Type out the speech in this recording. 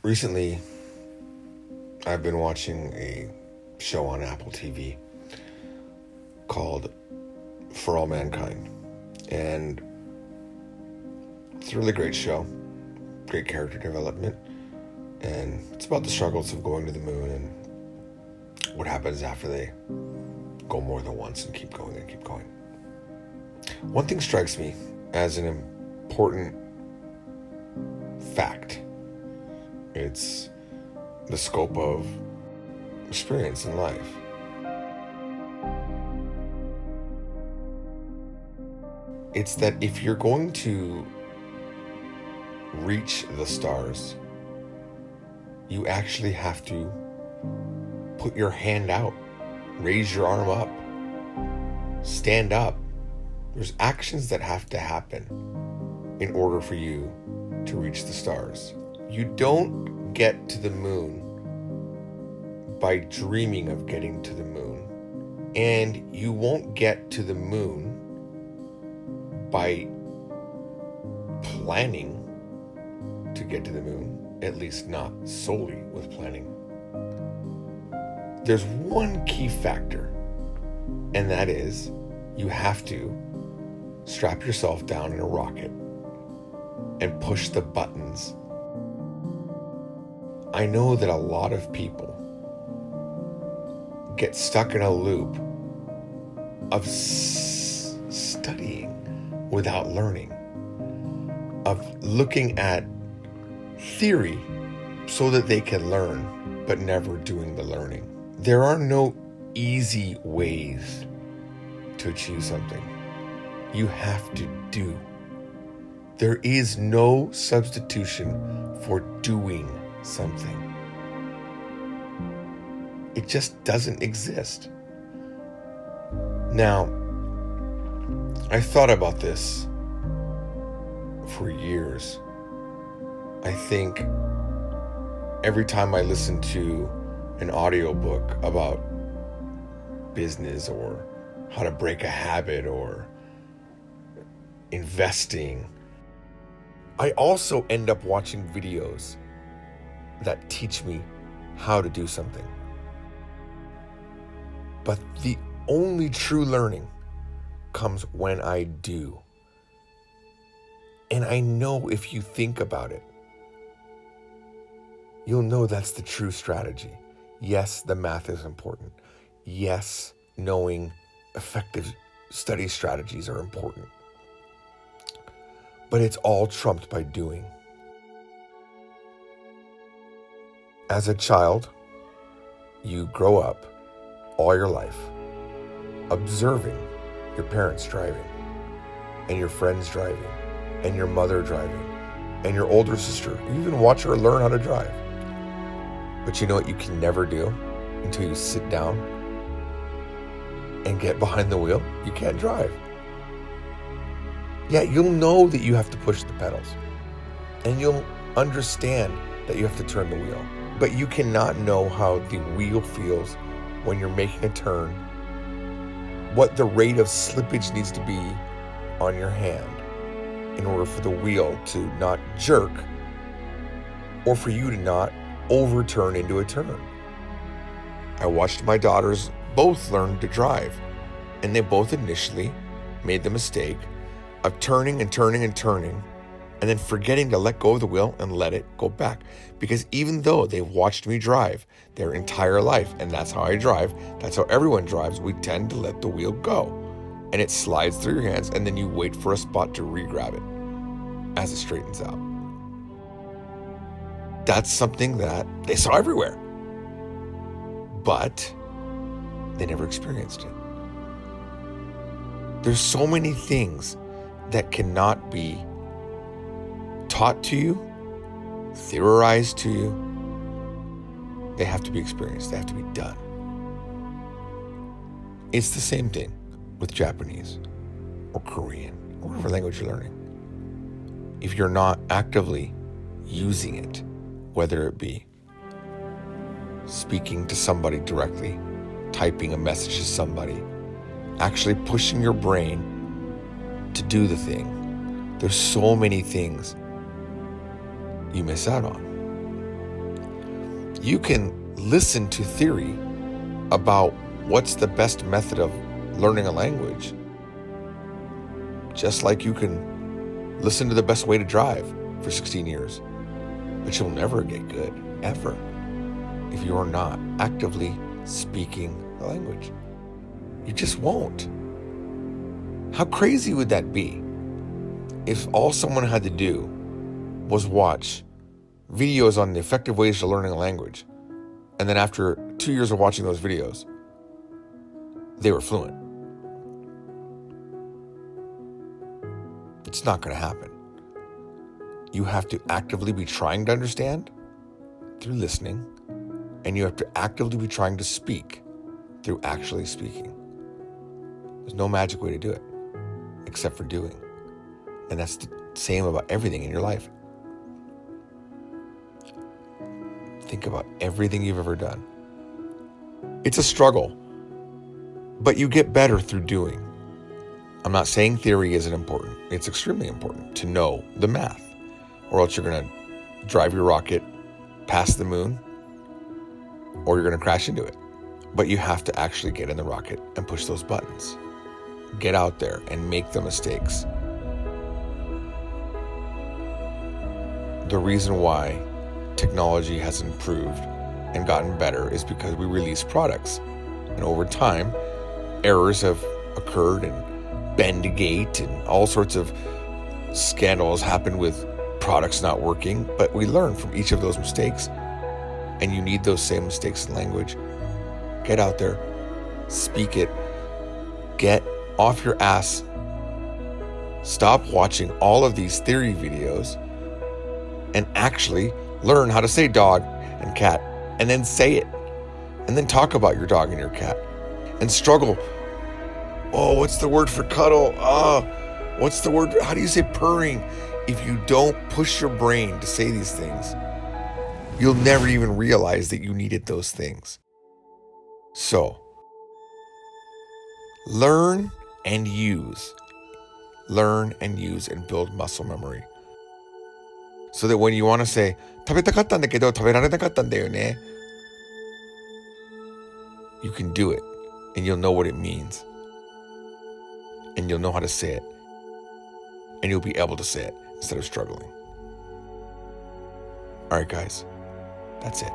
Recently, I've been watching a show on Apple TV called For All Mankind. And it's a really great show, great character development. And it's about the struggles of going to the moon and what happens after they go more than once and keep going and keep going. One thing strikes me as an important fact. It's the scope of experience in life. It's that if you're going to reach the stars, you actually have to put your hand out, raise your arm up, stand up. There's actions that have to happen in order for you to reach the stars. You don't get to the moon by dreaming of getting to the moon, and you won't get to the moon by planning to get to the moon, at least not solely with planning. There's one key factor, and that is you have to strap yourself down in a rocket and push the buttons. I know that a lot of people get stuck in a loop of studying without learning, of looking at theory so that they can learn, but never doing the learning. There are no easy ways to achieve something. You have to do. There is no substitution for doing something. It just doesn't exist. Now, I thought about this for years. I think every time I listen to an audiobook about business or how to break a habit or investing, I also end up watching videos that teach me how to do something. But the only true learning comes when I do. And I know if you think about it, you'll know that's the true strategy. Yes, the math is important. Yes, knowing effective study strategies are important. But it's all trumped by doing. As a child, you grow up all your life observing your parents driving, and your friends driving, and your mother driving, and your older sister. You even watch her learn how to drive. But you know what you can never do until you sit down and get behind the wheel? You can't drive. Yeah, you'll know that you have to push the pedals, and you'll understand that you have to turn the wheel. But you cannot know how the wheel feels when you're making a turn, what the rate of slippage needs to be on your hand in order for the wheel to not jerk or for you to not overturn into a turn. I watched my daughters both learn to drive, and they both initially made the mistake of turning and turning and turning and then forgetting to let go of the wheel and let it go back. Because even though they've watched me drive their entire life, and that's how I drive, that's how everyone drives, we tend to let the wheel go. And it slides through your hands, and then you wait for a spot to re-grab it as it straightens out. That's something that they saw everywhere, but they never experienced it. There's so many things that cannot be taught to you, theorized to you. They have to be experienced. They have to be done. It's the same thing with Japanese or Korean or whatever language you're learning. If you're not actively using it, whether it be speaking to somebody directly, typing a message to somebody, actually pushing your brain to do the thing, there's so many things you miss out on. You can listen to theory about what's the best method of learning a language, just like you can listen to the best way to drive for 16 years. But you'll never get good, ever, if you're not actively speaking the language. You just won't. How crazy would that be if all someone had to do was watch videos on the effective ways to learning a language, and then after 2 years of watching those videos, they were fluent? It's not going to happen. You have to actively be trying to understand through listening, and you have to actively be trying to speak through actually speaking. There's no magic way to do it except for doing. And that's the same about everything in your life. Think about everything you've ever done. It's a struggle, but you get better through doing. I'm not saying theory isn't important. It's extremely important to know the math, or else you're going to drive your rocket past the moon, or you're going to crash into it. But you have to actually get in the rocket and push those buttons. Get out there and make the mistakes. The reason why technology has improved and gotten better is because we release products. And over time, errors have occurred, and Bendgate and all sorts of scandals happen with products not working. But we learn from each of those mistakes. And you need those same mistakes in language. Get out there, speak it, get off your ass. Stop watching all of these theory videos and actually learn how to say dog and cat, and then say it, and then talk about your dog and your cat, and struggle. Oh, what's the word for cuddle? What's the word? How do you say purring? If you don't push your brain to say these things, you'll never even realize that you needed those things. So, learn and use. Learn and use and build muscle memory. So that when you want to say, 食べたかったんだけど食べられなかったんだよね, you can do it, and you'll know what it means. And you'll know how to say it. And you'll be able to say it instead of struggling. All right, guys, that's it.